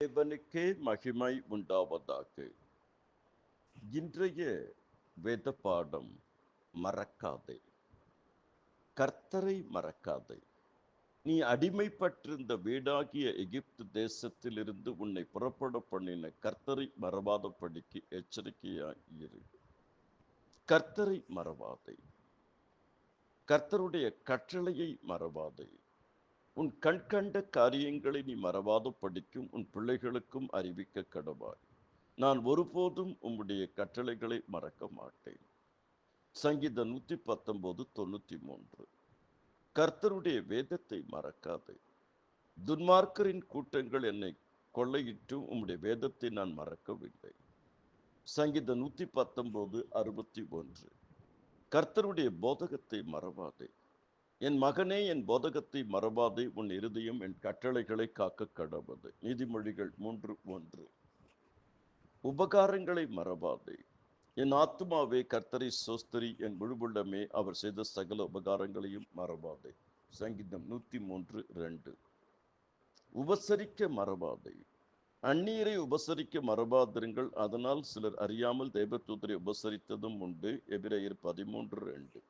தேவனுக்கே மகிமை உண்டாவதாக. இன்றைய வேத பாடம், மறக்காதே, கர்த்தரை மறக்காதே. நீ அடிமைப்பட்டிருந்த வீடாகிய எகிப்து தேசத்திலிருந்து உன்னை புறப்பட பண்ணின கர்த்தரை மறவாதபடிக்கு எச்சரிக்கையாய் இரு. கர்த்தரை மறவாதே, கர்த்தருடைய கட்டளையை மறவாதே. உன் கண்கண்ட காரியங்களை நீ மறவாத படிக்கும் உன் பிள்ளைகளுக்கும் அறிவிக்க கடவாய். நான் ஒருபோதும் உம்முடைய கட்டளைகளை மறக்க மாட்டேன். சங்கீதம் 119:93. கர்த்தருடைய வேதத்தை மறக்காதே. துன்மார்க்கரின் கூட்டங்கள் என்னை கொள்ளையிட்டும் உம்முடைய வேதத்தை நான் மறக்கவில்லை. சங்கீதம் 119:61. கர்த்தருடைய போதகத்தை மறவாதே. என் மகனே, என் போதகத்தை மறவாதே, உன் இருதயம் என் கட்டளைகளை காக்க கடவது. நீதிமொழிகள் 3:1. உபகாரங்களை மறவாதே. என் ஆத்துமாவே கர்த்தரை சோஸ்திரி, என் முழுவுள்ளமே அவர் செய்த சகல உபகாரங்களையும் மறவாதே. சங்கீதம் 103:2. உபசரிக்க மறவாதே. அந்நியரை உபசரிக்க மறவாதிருங்கள், அதனால் சிலர் அறியாமல் தேவதூதரை உபசரித்ததும் உண்டு. எபிரெயர் 13:2.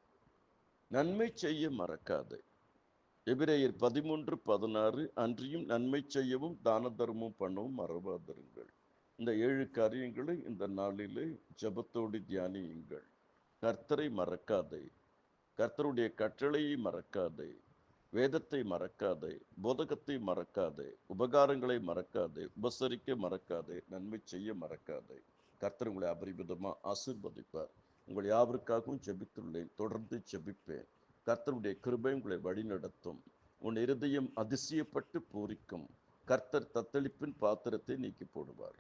நன்மை செய்ய மறக்காதே. எபிரெயர் 13:16. அன்றியும் நன்மை செய்யவும் தான தர்மம் பண்ணவும் மறவாதிருங்கள். இந்த 7 காரியங்களை இந்த நாளிலே ஜபத்தோடு தியானியுங்கள். கர்த்தரை மறக்காதே, கர்த்தருடைய கட்டளையை மறக்காதே, வேதத்தை மறக்காதே, போதகத்தை மறக்காதே, உபகாரங்களை மறக்காதே, உபசரிக்க மறக்காதே, நன்மை செய்ய மறக்காதே. கர்த்தர் உங்களை அபரிமிதமாக ஆசீர்வதிப்பார். உங்கள் யாவருக்காகவும் ஜெபித்துள்ளேன், தொடர்ந்து ஜெபிப்பேன். கர்த்தருடைய கிருபை உங்களை வழிநடத்தும். உன் இருதயம் அதிசயப்பட்டு பூரிக்கும். கர்த்தர் தத்தளிப்பின் பாத்திரத்தை நீக்கி போடுவார்.